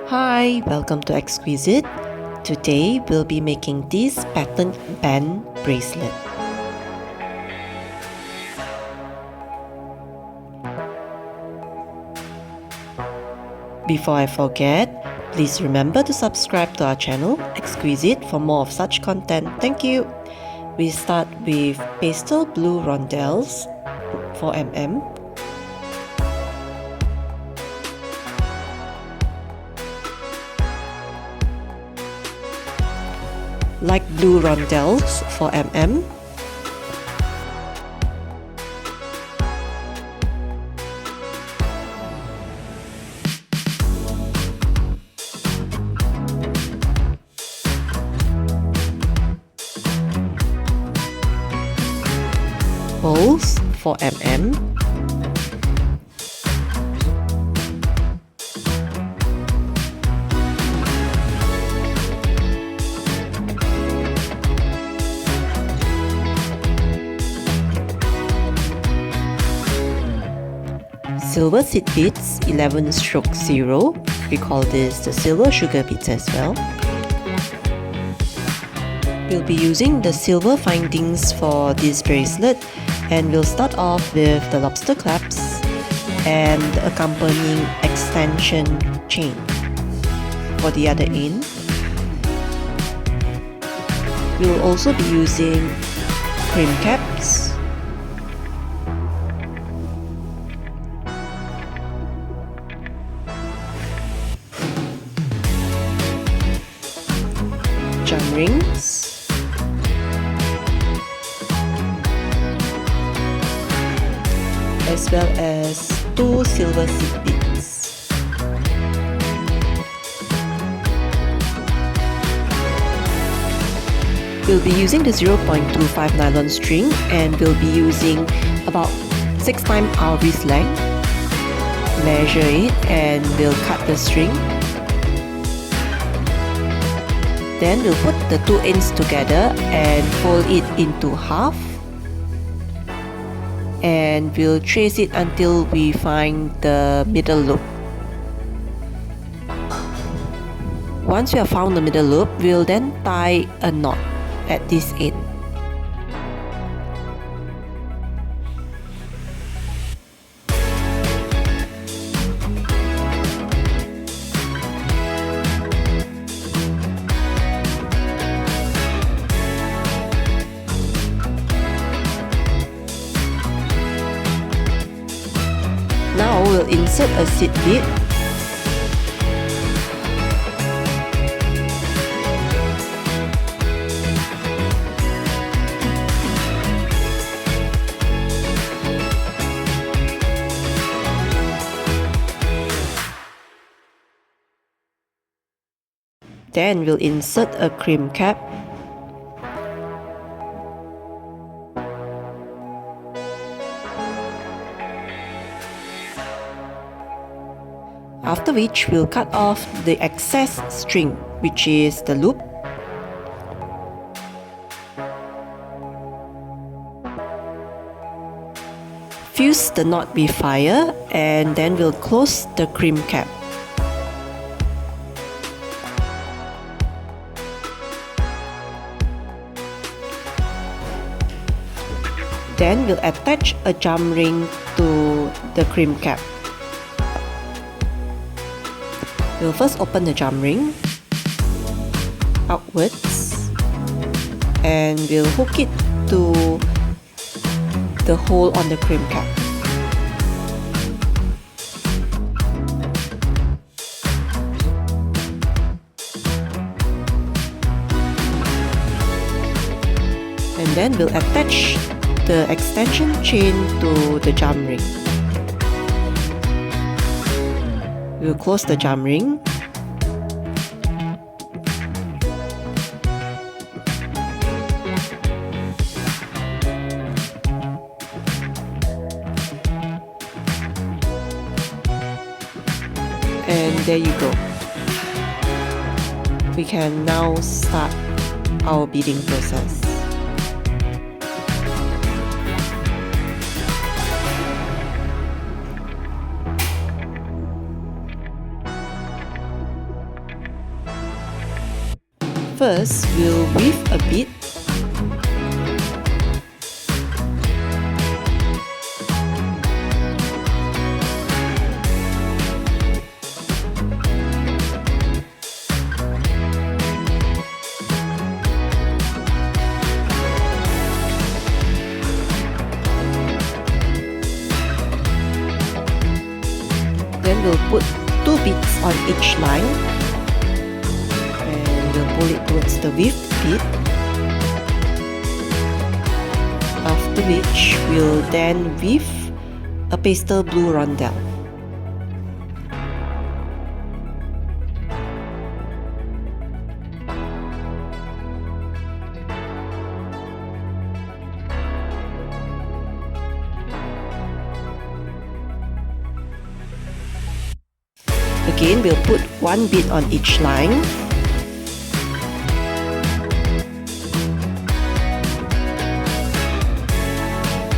Hi, welcome to Xkweesit. Today we'll be making this pattern band bracelet. Before I forget, please remember to subscribe to our channel Xkweesit for more of such content. Thank you. We start with pastel blue rondelles 4 mm. Light blue rondelles 4 mm. Holes 4 mm. Silver seed beads 11/0. We call this the silver sugar beads as well. We'll be using the silver findings for this bracelet, and we'll start off with the lobster clasps and the accompanying extension chain. For the other end, we'll also be using cream caps, jam rings, as well as 2 silver seed beads. We'll be using the 0.25 nylon string, and we'll be using about 6 times our wrist length. Measure it and we'll cut the string. Then we'll put the 2 ends together and fold it into half, and we'll trace it until we find the middle loop. Once we have found the middle loop, we'll then tie a knot at this end. Now we'll insert a seed bead. Then we'll insert a cream cap. After which, we'll cut off the excess string, which is the loop. Fuse the knot with fire, and then we'll close the cream cap. Then we'll attach a jam ring to the cream cap. We'll first open the jam ring outwards, and we'll hook it to the hole on the cream cap. And then we'll attach the extension chain to the jam ring. We'll close the jam ring. And there you go. We can now start our beading process. First, we'll weave a bead. Then we'll put 2 beads on each line and we'll pull it towards the weaved bead. After which we'll then weave a pastel blue rondelle. Again, we'll put 1 bead on each line.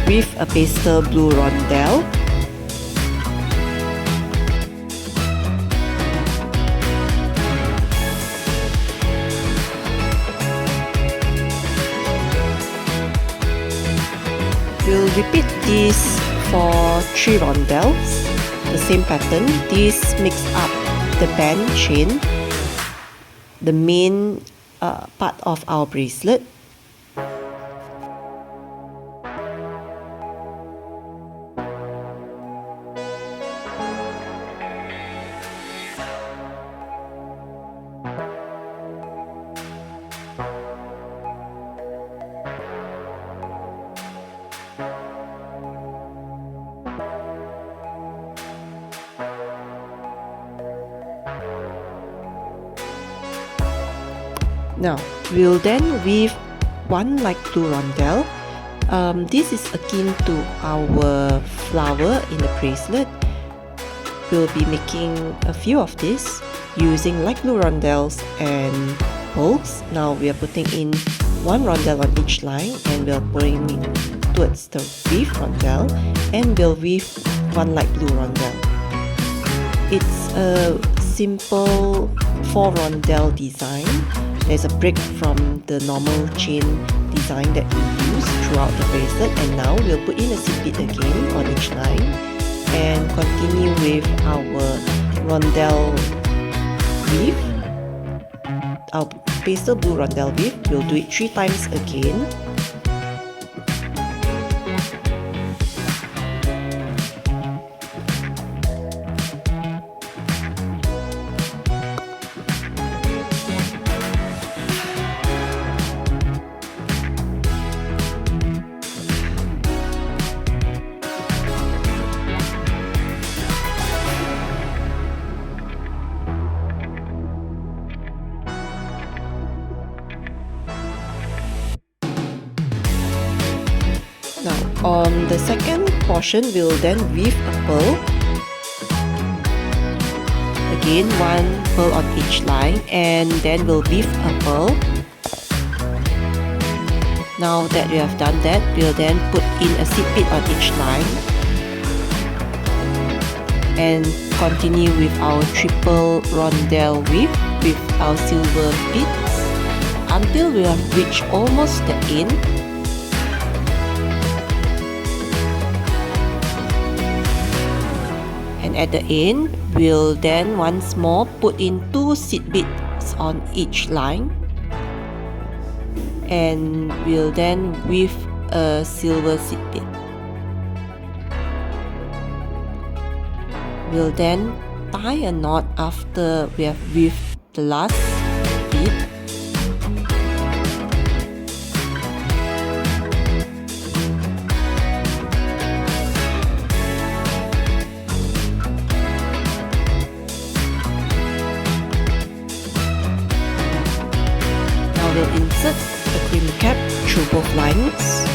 Weave a pastel blue rondelle. We'll repeat this for 3 rondelles. The same pattern. This makes up the band chain, the main part of our bracelet. Now, we'll then weave 1 light blue rondelle. This is akin to our flower in the bracelet. We'll be making a few of these using light blue rondelles and pearls. Now we are putting in 1 rondelle on each line and we're putting it towards the weave rondelle and we'll weave 1 light blue rondelle. It's a simple 4 rondelle design. There's a break from the normal chain design that we use throughout the bracelet, and now we'll put in a seed bead again on each line and continue with our rondelle weave, our pastel blue rondelle weave. We'll do it 3 times again. Now, on the second portion, we'll then weave a pearl. Again, 1 pearl on each line, and then we'll weave a pearl. Now that we have done that, we'll then put in a seed bead on each line and continue with our triple rondelle weave with our silver beads until we have reached almost the end. And at the end, we'll then once more put in 2 seed beads on each line and we'll then weave a silver seed bead. We'll then tie a knot after we have weaved the last bead. Now we'll insert the cream cap through both lines.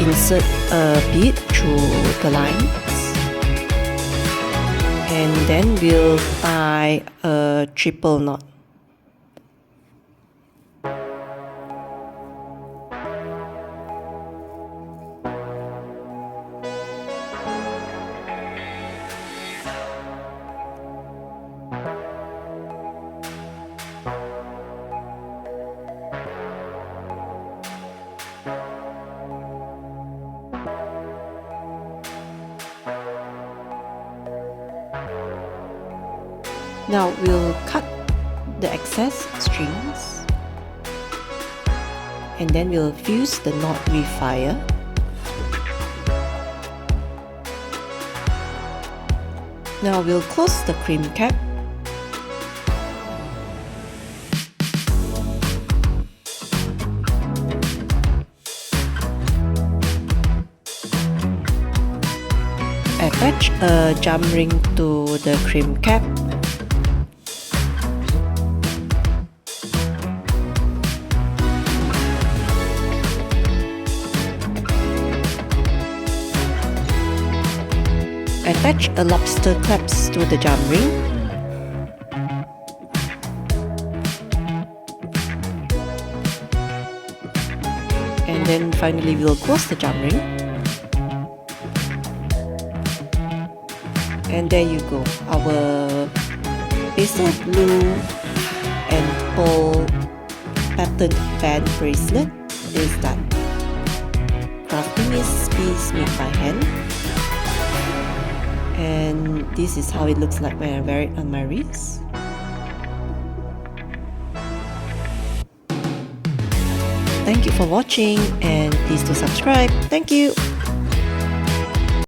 Insert a bead through the lines and then we'll tie a triple knot. Now we'll cut the excess strings and then we'll fuse the knot with fire. Now we'll close the cream cap. Attach a jump ring to the cream cap. Attach a lobster clasp to the jump ring. And then finally we'll close the jump ring. And there you go, our pastel blue and pearl patterned band bracelet is done. Crafting this piece made by hand. And this is how it looks like when I wear it on my wrist. Thank you for watching and please do subscribe. Thank you.